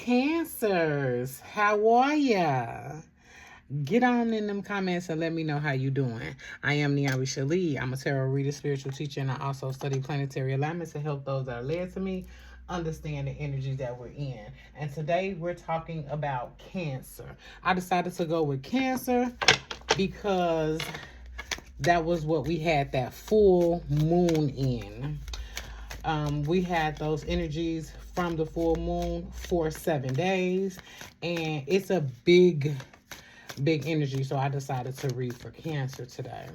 Cancers, how are ya? Get on in them comments and let me know how you doing. I am Niawi Shalee. I'm a tarot reader, spiritual teacher, and I also study planetary alignments to help those that are led to me understand the energy that we're in. And today we're talking about Cancer. I decided to go with Cancer because that was what we had that full moon in. We had those energies from the full moon for 7 days, and it's a big energy, so I decided to read for Cancer today.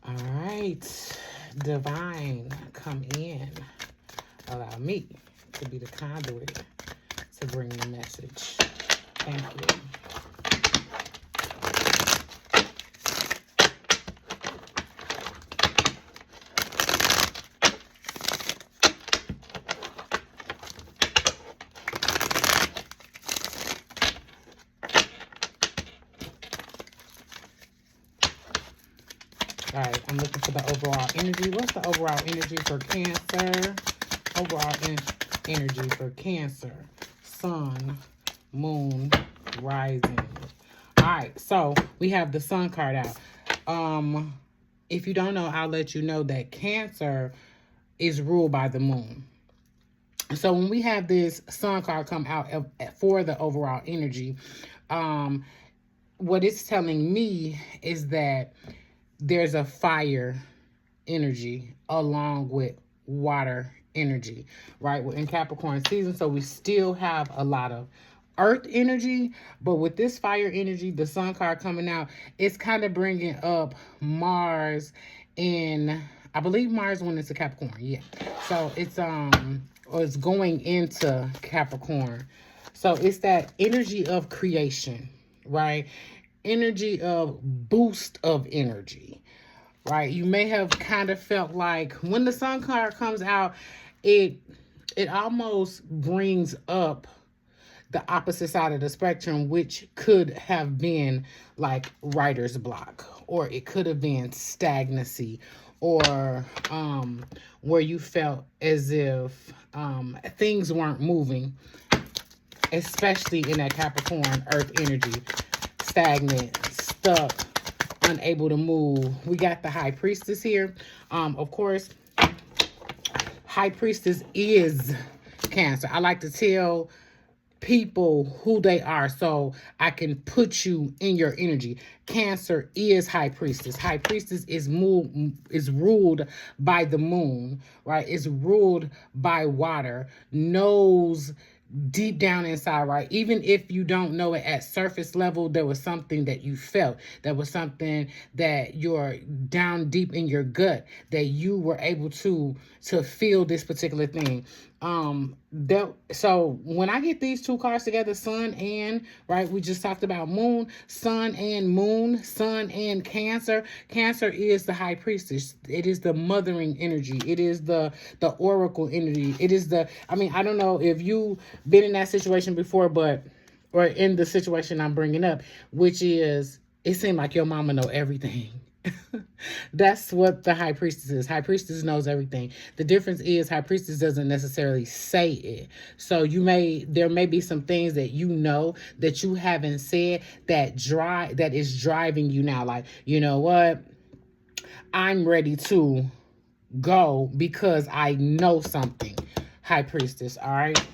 All right, Divine, come in. Allow me to be the conduit to bring the message. Thank you. All right, I'm looking for the overall energy. What's the overall energy for Cancer? Overall energy for Cancer. Sun, moon, rising. All right, so we have the Sun card out. If you don't know, I'll let you know that Cancer is ruled by the moon. So when we have this Sun card come out for the overall energy, what it's telling me is that there's a fire energy along with water energy, right? We're in Capricorn season, so we still have a lot of earth energy, but with this fire energy, the Sun card coming out, it's kind of bringing up Mars in, I believe Mars went into Capricorn, yeah. So it's or it's going into Capricorn. So it's that energy of creation, right? Energy of boost of energy, right? You may have kind of felt like when the Sun card comes out, it almost brings up the opposite side of the spectrum, which could have been like writer's block, or it could have been stagnancy, or where you felt as if things weren't moving, especially in that Capricorn earth energy. Stagnant, stuck, unable to move. We got the High Priestess here. Of course, High Priestess is Cancer. I like to tell people who they are so I can put you in your energy. Cancer is High Priestess. High Priestess is ruled by the moon, right? Is ruled by water, knows deep down inside, right? Even if you don't know it at surface level, there was something that you felt. There was something that you're down deep in your gut that you were able to feel this particular thing. So when I get these two cards together, Sun and, right, we just talked about moon, Sun and moon, Sun and Cancer. Cancer is the High Priestess. It is the mothering energy. It is the oracle energy. It is the, I mean, I don't know if you been in that situation before, but, or in the situation I'm bringing up, which is, it seemed like your mama know everything. That's what the High Priestess is. High Priestess knows everything. The difference is High Priestess doesn't necessarily say it. So there may be some things that you know that you haven't said that is driving you now. Like, you know what? I'm ready to go because I know something. High Priestess, all right?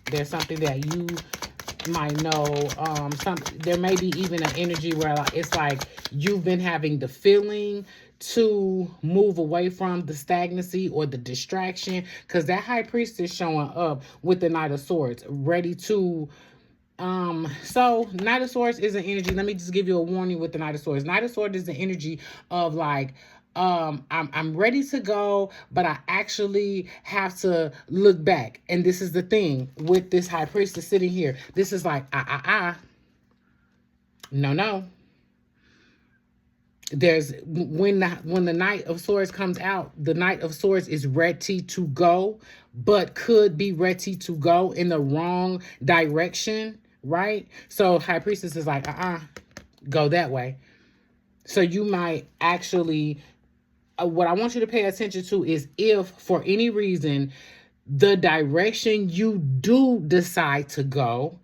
There's something that you might know. There may be even an energy where it's like you've been having the feeling to move away from the stagnancy or the distraction, because that High Priestess showing up with the Knight of Swords, ready to so Knight of Swords is an energy. Let me just give you a warning with the Knight of Swords. Knight of Swords is the energy of like, I'm ready to go, but I actually have to look back. And this is the thing with this High Priestess sitting here. This is like, no. There's when the Knight of Swords comes out, the Knight of Swords is ready to go, but could be ready to go in the wrong direction, right? So High Priestess is like, go that way. So you might actually, what I want you to pay attention to is if for any reason the direction you do decide to go,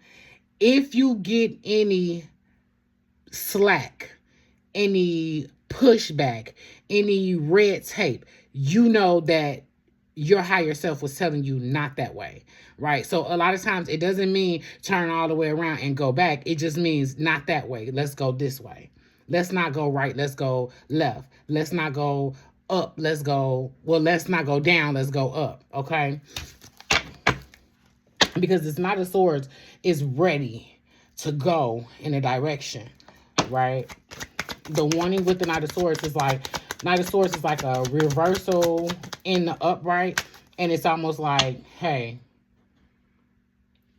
if you get any slack, any pushback, any red tape, you know that your higher self was telling you not that way, right? So a lot of times it doesn't mean turn all the way around and go back. It just means not that way. Let's go this way. Let's not go right. Let's go left. Let's not go up. Let's not go down. Let's go up. Okay. Because this Knight of Swords is ready to go in a direction, right? The warning with the Knight of Swords is like, Knight of Swords is like a reversal in the upright. And it's almost like, hey,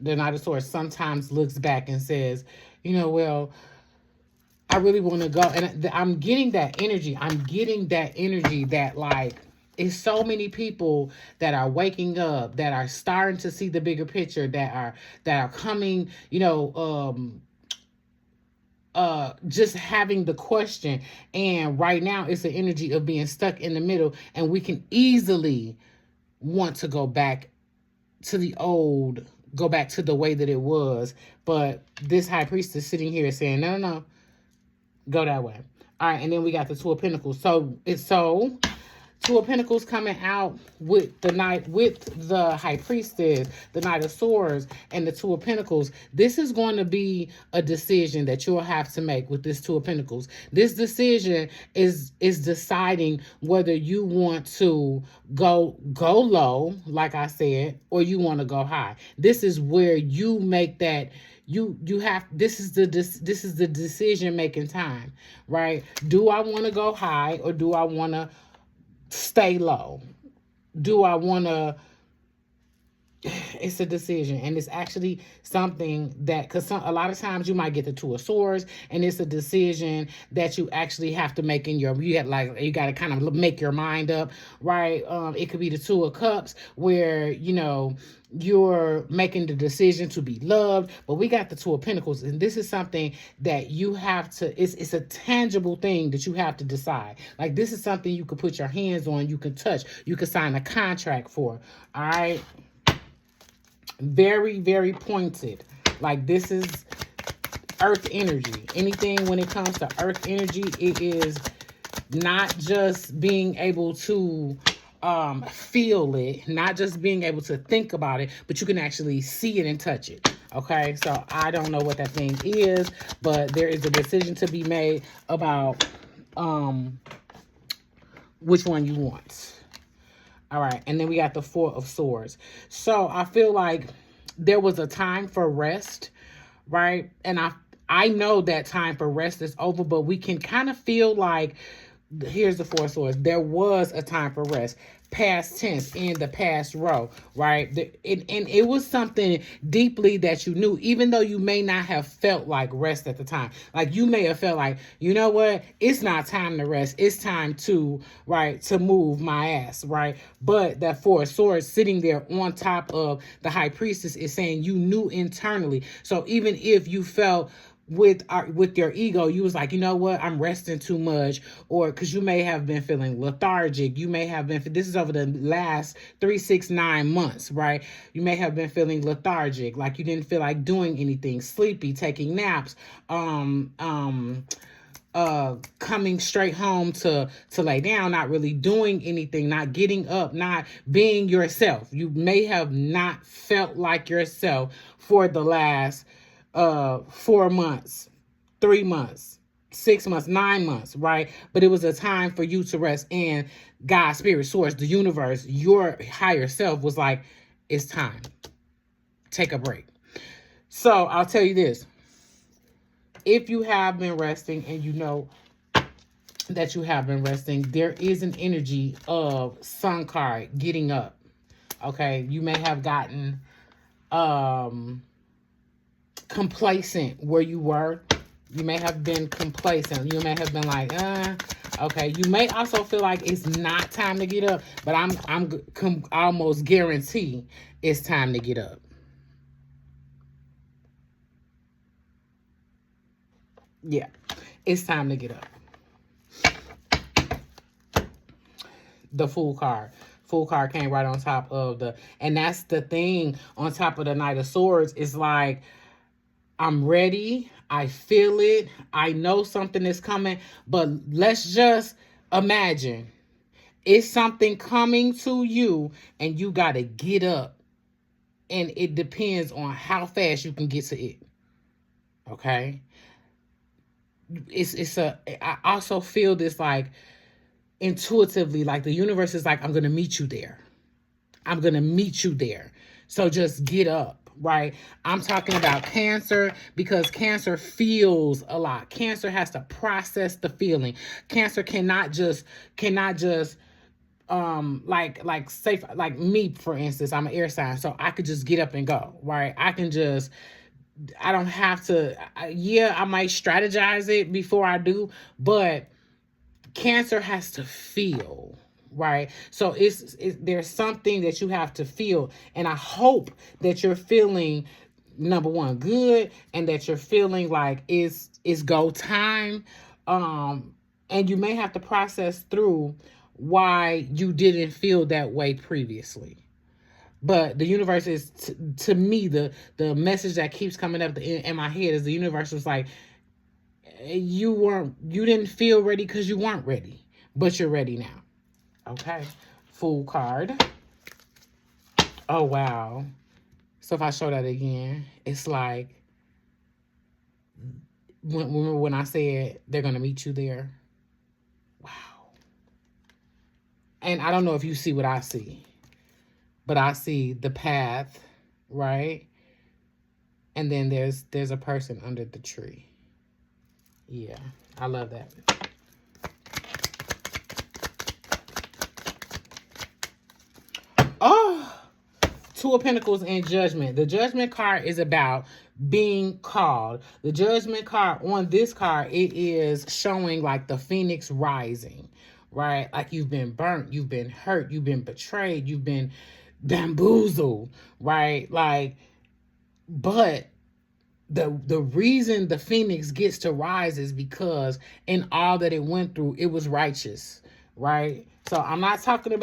the Knight of Swords sometimes looks back and says, well, I really want to go. And I'm getting that energy. I'm getting that energy that like, it's so many people that are waking up, that are starting to see the bigger picture, that are coming, just having the question. And right now it's the energy of being stuck in the middle, and we can easily want to go back to go back to the way that it was. But this High Priestess sitting here is saying, no, go that way. All right, and then we got the Two of Pentacles. So Two of Pentacles coming out with the High Priestess, the Knight of Swords, and the Two of Pentacles. This is going to be a decision that you'll have to make with this Two of Pentacles. This decision is deciding whether you want to go low, like I said, or you want to go high. This is where you make that. This is the decision making time, right? Do I want to go high, or do I want to stay low? Do I want to? It's a decision, and it's actually something that, because a lot of times you might get the Two of Swords, and it's a decision that you actually have to make in you got to kind of make your mind up, right? It could be the Two of Cups, where you're making the decision to be loved. But we got the Two of Pentacles, and this is something that you have to, it's a tangible thing that you have to decide. Like, this is something you could put your hands on, you can touch, you can sign a contract for. All right. Very, very pointed. Like, this is earth energy. Anything when it comes to earth energy, it is not just being able to feel it, not just being able to think about it, but you can actually see it and touch it. Okay, so I don't know what that thing is, but there is a decision to be made about which one you want. All right, and then we got the Four of Swords. So I feel like there was a time for rest, right? And I know that time for rest is over, but we can kind of feel like, here's the Four of Swords. There was a time for rest. Past tense in the past row, right? And it was something deeply that you knew, even though you may not have felt like rest at the time. Like, you may have felt like, you know what? It's not time to rest. It's time to move my ass, right? But that Four of Swords sitting there on top of the High Priestess is saying you knew internally. So even if you felt with your ego, you was like, you know what, I'm resting too much, or because you may have been feeling lethargic, you may have been, this is over the last 3, 6, 9 months, right? You may have been feeling lethargic, like you didn't feel like doing anything, sleepy, taking naps, coming straight home to lay down, not really doing anything, not getting up, not being yourself. You may have not felt like yourself for the last 4 months, 3 months, 6 months, 9 months, right? But it was a time for you to rest, and God, Spirit, Source, the universe, your higher self was like, it's time. Take a break. So I'll tell you this. If you have been resting, and you know that you have been resting, there is an energy of Sun card getting up. Okay, you may have gotten complacent where you were. You may have been complacent. You may have been like, okay. You may also feel like it's not time to get up, but I'm almost guarantee it's time to get up. Yeah, it's time to get up. The Fool card. Fool card came right on top of the, and that's the thing on top of the Knight of Swords. It's like, I'm ready. I feel it. I know something is coming, but let's just imagine it's something coming to you and you got to get up, and it depends on how fast you can get to it. Okay. I also feel this like intuitively, like the universe is like, I'm going to meet you there. I'm going to meet you there. So just get up, right? I'm talking about Cancer because Cancer feels a lot. Cancer has to process the feeling. Cancer cannot just like say, like me, for instance, I'm an air sign, so I could just get up and go, right? I don't have to, yeah, I might strategize it before I do, but Cancer has to feel, right? So there's something that you have to feel, and I hope that you're feeling, number one, good, and that you're feeling like it's go time, and you may have to process through why you didn't feel that way previously. But the universe is, to me, the message that keeps coming up in my head is the universe was like, you didn't feel ready because you weren't ready, but you're ready now. Okay. Fool card. Oh, wow. So if I show that again, it's like, when I said they're going to meet you there. Wow. And I don't know if you see what I see, but I see the path, right? And then there's a person under the tree. Yeah, I love that. Oh, Two of Pentacles and Judgment. The Judgment card is about being called. The Judgment card on this card, it is showing like the phoenix rising, right? Like you've been burnt, you've been hurt, you've been betrayed, you've been bamboozled, right? Like, but the reason the phoenix gets to rise is because in all that it went through, it was righteous, right? So I'm not talking to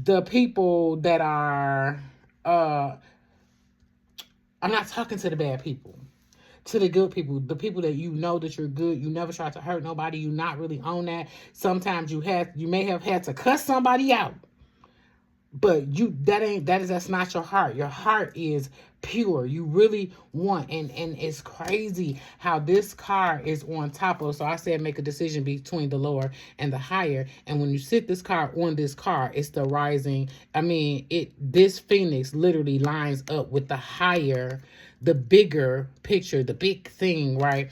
the people that are, I'm not talking to the bad people, to the good people, the people that you know that you're good. You never try to hurt nobody. You not really own that. Sometimes you may have had to cuss somebody out, but that's not your heart. Your heart is pure. You really want, and it's crazy how this card is on top of. So I said make a decision between the lower and the higher. And when you sit this card on this card, it's the rising. I mean, this phoenix literally lines up with the higher, the bigger picture, the big thing, right?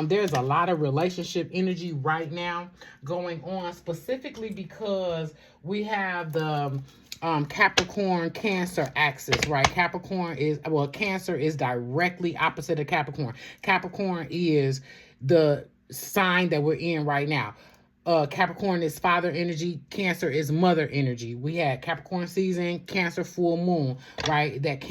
There's a lot of relationship energy right now going on, specifically because we have the Capricorn Cancer axis, right? Cancer is directly opposite of Capricorn. Capricorn is the sign that we're in right now. Capricorn is father energy. Cancer is mother energy. We had Capricorn season, Cancer full moon, right? That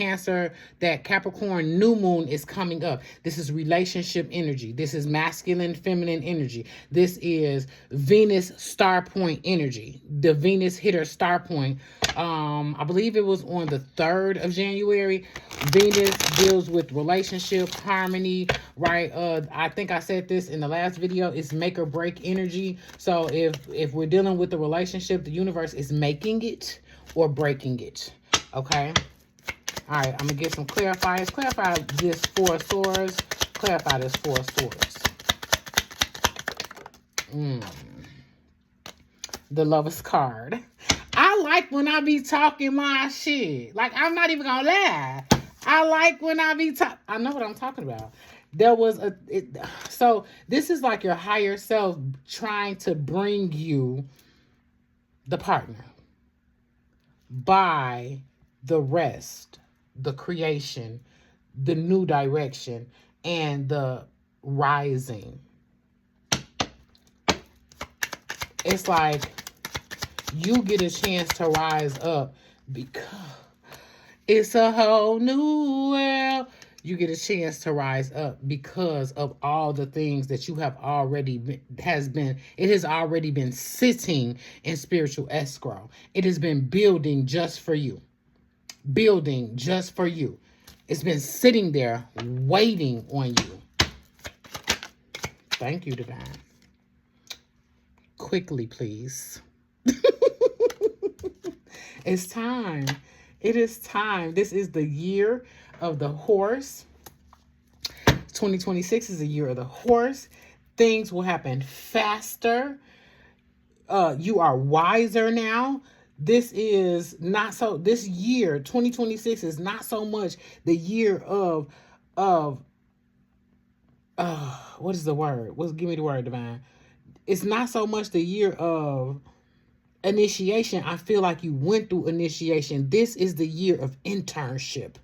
Capricorn new moon is coming up. This is relationship energy. This is masculine, feminine energy. This is Venus star point energy. The Venus hit her star point. I believe it was on the 3rd of January. Venus deals with relationship, harmony, right? I think I said this in the last video. It's make or break energy. So if we're dealing with the relationship, the universe is making it or breaking it. Okay. All right. I'm gonna get some clarifiers. Clarify this 4 of Swords. Clarify this 4 of Swords. The Lover's card. I like when I be talking my shit. Like, I'm not even gonna lie. I like when I be talking. I know what I'm talking about. So this is like your higher self trying to bring you the partner by the rest, the creation, the new direction, and the rising. It's like you get a chance to rise up because it's a whole new world. you get a chance to rise up because of all the things that you have already been, it has already been sitting in spiritual escrow. It has been building just for you. Building just for you. It's been sitting there waiting on you. Thank you, Divine. Quickly, please. It's time. It is time. This is the year of the horse. 2026 is the year of the horse. Things will happen faster. You are wiser now. This is not so, this year, 2026 is not so much the year of what is the word? Give me the word, Divine. It's not so much the year of initiation. I feel like you went through initiation. This is the year of internship.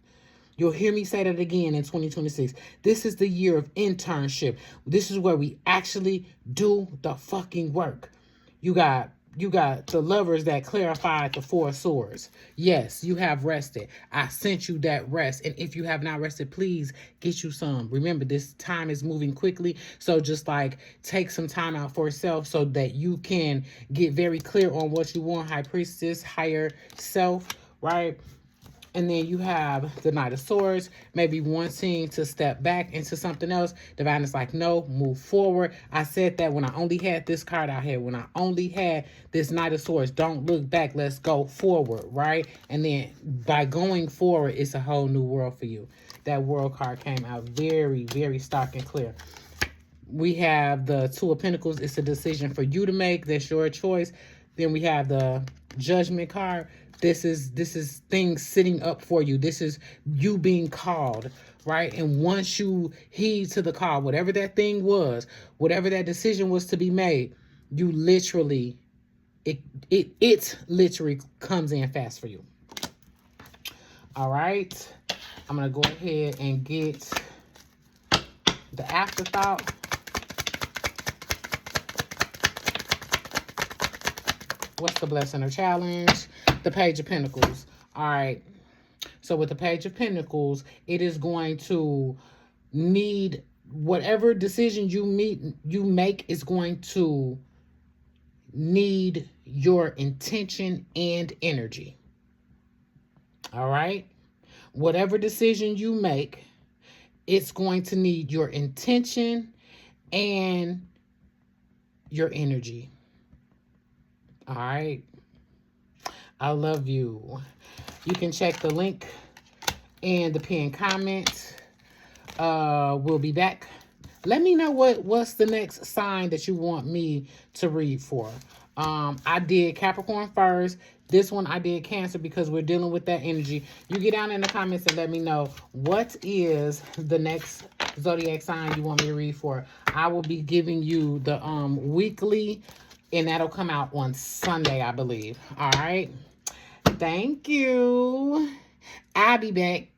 You'll hear me say that again in 2026. This is the year of internship. This is where we actually do the fucking work. You got the lovers that clarified the 4 swords. Yes, you have rested. I sent you that rest. And if you have not rested, please get you some. Remember, this time is moving quickly. So just like take some time out for yourself so that you can get very clear on what you want. High Priestess, higher self, right? And then you have the Knight of Swords, maybe wanting to step back into something else. Divine is like, no, move forward. I said that when I only had this card out here, when I only had this Knight of Swords, don't look back, let's go forward, right? And then by going forward, it's a whole new world for you. That World card came out very, very stark and clear. We have the Two of Pentacles. It's a decision for you to make. That's your choice. Then we have the Judgment card. This is things sitting up for you. This is you being called, right? And once you heed to the call, whatever that thing was, whatever that decision was to be made, you literally, it literally comes in fast for you. All right. I'm going to go ahead and get the afterthought. What's the blessing or challenge? The Page of Pentacles. All right. So with the Page of Pentacles, it is going to need whatever decision you make is going to need your intention and energy. All right. Whatever decision you make, it's going to need your intention and your energy. All right. I love you. You can check the link in the pinned comment. We'll be back. Let me know what's the next sign that you want me to read for. I did Capricorn first. This one I did Cancer because we're dealing with that energy. You get down in the comments and let me know what is the next zodiac sign you want me to read for. I will be giving you the weekly, and that'll come out on Sunday, I believe. All right. Thank you. I'll be back.